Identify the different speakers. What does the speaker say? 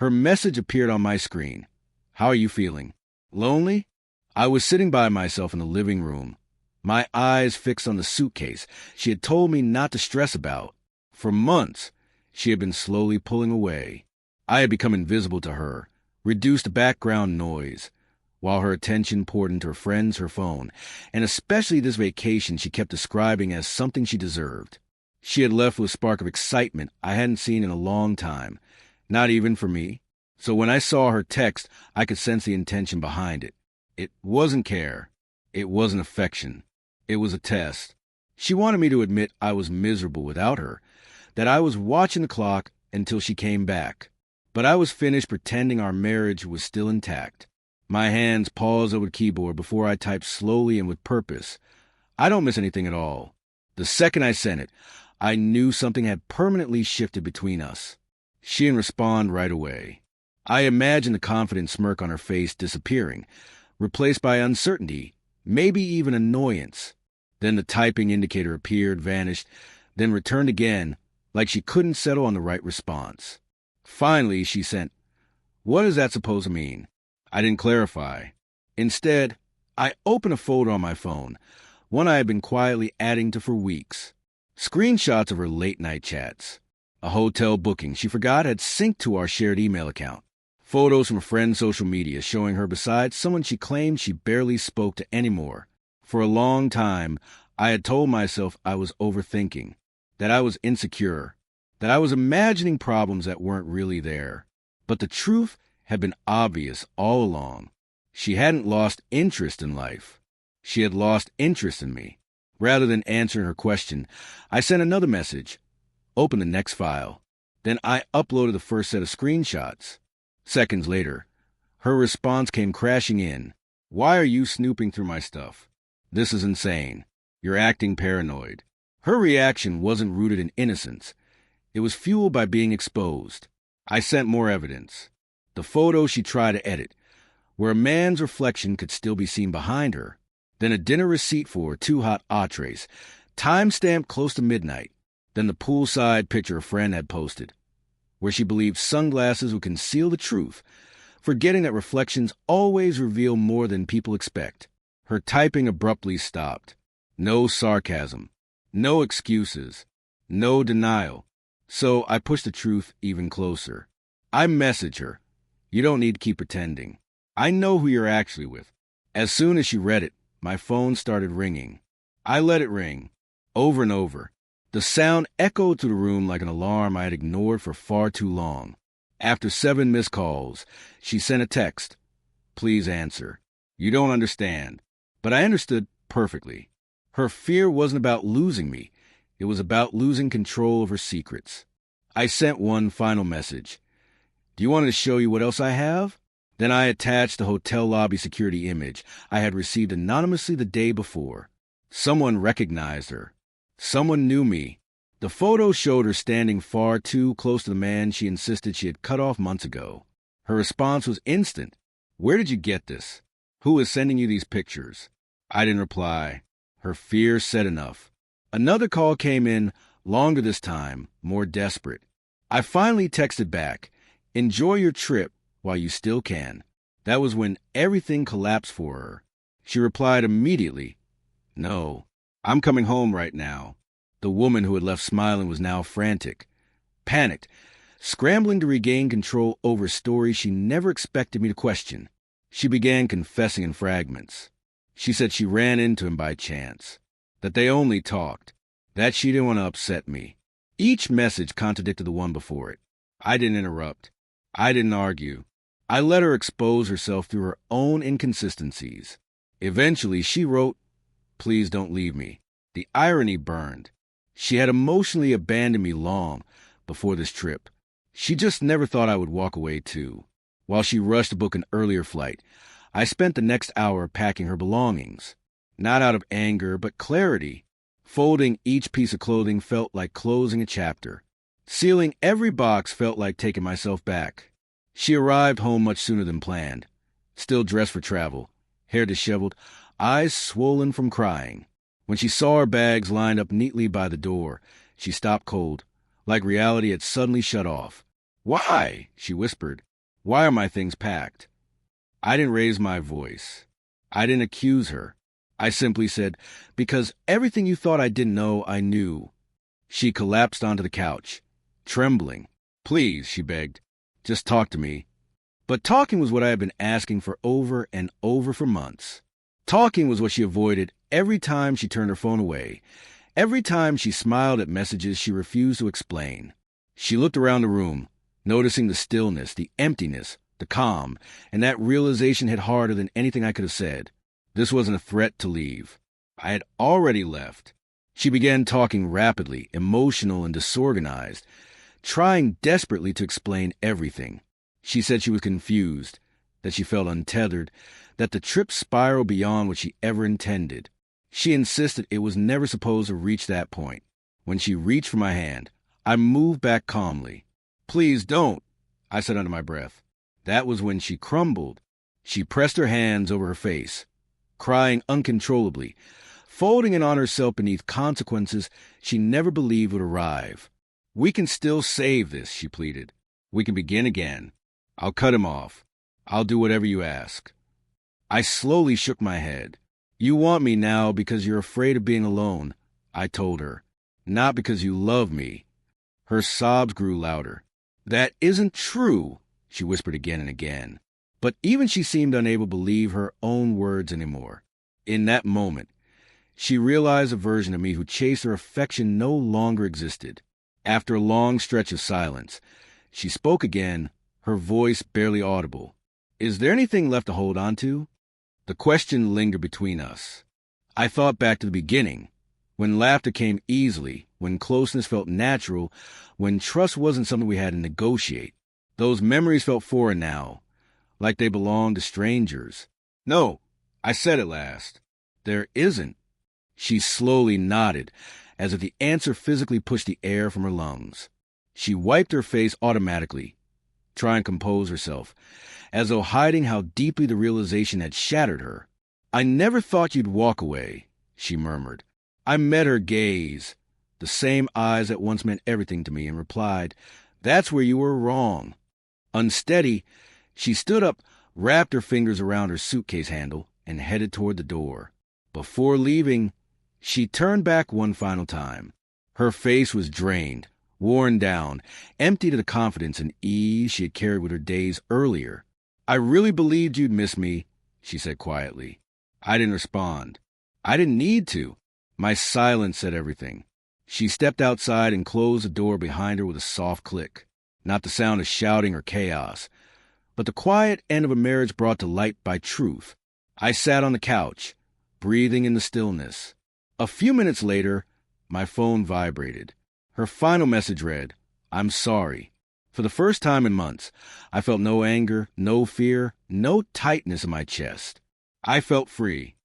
Speaker 1: Her message appeared on my screen. How are you feeling? Lonely? I was sitting by myself in the living room, my eyes fixed on the suitcase she had told me not to stress about. For months, she had been slowly pulling away. I had become invisible to her, reduced to background noise, while her attention poured into her friends, her phone, and especially this vacation she kept describing as something she deserved. She had left with a spark of excitement I hadn't seen in a long time, not even for me. So when I saw her text, I could sense the intention behind it. It wasn't care. It wasn't affection. It was a test. She wanted me to admit I was miserable without her, that I was watching the clock until she came back. But I was finished pretending our marriage was still intact. My hands paused over the keyboard before I typed slowly and with purpose. I don't miss anything at all. The second I sent it, I knew something had permanently shifted between us. She didn't respond right away. I imagined the confident smirk on her face disappearing, replaced by uncertainty, maybe even annoyance. Then the typing indicator appeared, vanished, then returned again, like she couldn't settle on the right response. Finally, she sent, "What is that supposed to mean?" I didn't clarify. Instead, I opened a folder on my phone, one I had been quietly adding to for weeks. Screenshots of her late-night chats. A hotel booking she forgot had synced to our shared email account. Photos from a friend's social media showing her beside someone she claimed she barely spoke to anymore. For a long time, I had told myself I was overthinking, that I was insecure, that I was imagining problems that weren't really there. But the truth had been obvious all along. She hadn't lost interest in life. She had lost interest in me. Rather than answering her question, I sent another message. Open the next file. Then I uploaded the first set of screenshots. Seconds later, her response came crashing in. "Why are you snooping through my stuff? This is insane. You're acting paranoid." Her reaction wasn't rooted in innocence. It was fueled by being exposed. I sent more evidence. The photo she tried to edit, where a man's reflection could still be seen behind her. Then a dinner receipt for 2 hot entrees, time-stamped close to midnight. Then the poolside picture a friend had posted, where she believed sunglasses would conceal the truth, forgetting that reflections always reveal more than people expect. Her typing abruptly stopped. No sarcasm. No excuses. No denial. So I pushed the truth even closer. I messaged her. "You don't need to keep pretending. I know who you're actually with." As soon as she read it, my phone started ringing. I let it ring, over and over. The sound echoed through the room like an alarm I had ignored for far too long. After 7 missed calls, she sent a text. "Please answer. You don't understand." But I understood perfectly. Her fear wasn't about losing me. It was about losing control of her secrets. I sent one final message. "Do you want me to show you what else I have?" Then I attached the hotel lobby security image I had received anonymously the day before. Someone recognized her. Someone knew me. The photo showed her standing far too close to the man she insisted she had cut off months ago. Her response was instant. "Where did you get this? Who is sending you these pictures?" I didn't reply. Her fear said enough. Another call came in, longer this time, more desperate. I finally texted back, "Enjoy your trip while you still can." That was when everything collapsed for her. She replied immediately, "No, I'm coming home right now." The woman who had left smiling was now frantic, panicked, scrambling to regain control over a story she never expected me to question. She began confessing in fragments. She said she ran into him by chance, that they only talked, that she didn't want to upset me. Each message contradicted the one before it. I didn't interrupt. I didn't argue. I let her expose herself through her own inconsistencies. Eventually, she wrote, "Please don't leave me." The irony burned. She had emotionally abandoned me long before this trip. She just never thought I would walk away too. While she rushed to book an earlier flight, I spent the next hour packing her belongings. Not out of anger, but clarity. Folding each piece of clothing felt like closing a chapter. Sealing every box felt like taking myself back. She arrived home much sooner than planned, still dressed for travel, hair disheveled, eyes swollen from crying. When she saw her bags lined up neatly by the door, she stopped cold, like reality had suddenly shut off. "Why?" she whispered. Why are my things packed? I didn't raise my voice. I didn't accuse her. I simply said, because everything you thought I didn't know, I knew. She collapsed onto the couch, trembling. Please, she begged, just talk to me. But talking was what I had been asking for over and over for months. Talking was what she avoided every time she turned her phone away. Every time she smiled at messages she refused to explain. She looked around the room, noticing the stillness, the emptiness, the calm, and that realization hit harder than anything I could have said. This wasn't a threat to leave. I had already left. She began talking rapidly, emotional and disorganized, trying desperately to explain everything. She said she was confused, that she felt untethered, that the trip spiraled beyond what she ever intended. She insisted it was never supposed to reach that point. When she reached for my hand, I moved back calmly. Please don't, I said under my breath. That was when she crumbled. She pressed her hands over her face, crying uncontrollably, folding it on herself beneath consequences she never believed would arrive. We can still save this, she pleaded. We can begin again. I'll cut him off. I'll do whatever you ask. I slowly shook my head. You want me now because you're afraid of being alone, I told her. Not because you love me. Her sobs grew louder. That isn't true, she whispered again and again. But even she seemed unable to believe her own words anymore. In that moment, she realized a version of me who chased her affection no longer existed. After a long stretch of silence, she spoke again, her voice barely audible. Is there anything left to hold on to? The question lingered between us. I thought back to the beginning, when laughter came easily, when closeness felt natural, when trust wasn't something we had to negotiate. Those memories felt foreign now, like they belonged to strangers. No, I said at last. There isn't. She slowly nodded, as if the answer physically pushed the air from her lungs. She wiped her face automatically, trying to compose herself, as though hiding how deeply the realization had shattered her. I never thought you'd walk away, she murmured. I met her gaze, the same eyes that once meant everything to me, and replied, That's where you were wrong. Unsteady, she stood up, wrapped her fingers around her suitcase handle, and headed toward the door. Before leaving, she turned back one final time. Her face was drained, worn down, emptied of the confidence and ease she had carried with her days earlier. I really believed you'd miss me, she said quietly. I didn't respond. I didn't need to. My silence said everything. She stepped outside and closed the door behind her with a soft click. Not the sound of shouting or chaos, but the quiet end of a marriage brought to light by truth. I sat on the couch, breathing in the stillness. A few minutes later, my phone vibrated. Her final message read, I'm sorry. For the first time in months, I felt no anger, no fear, no tightness in my chest. I felt free.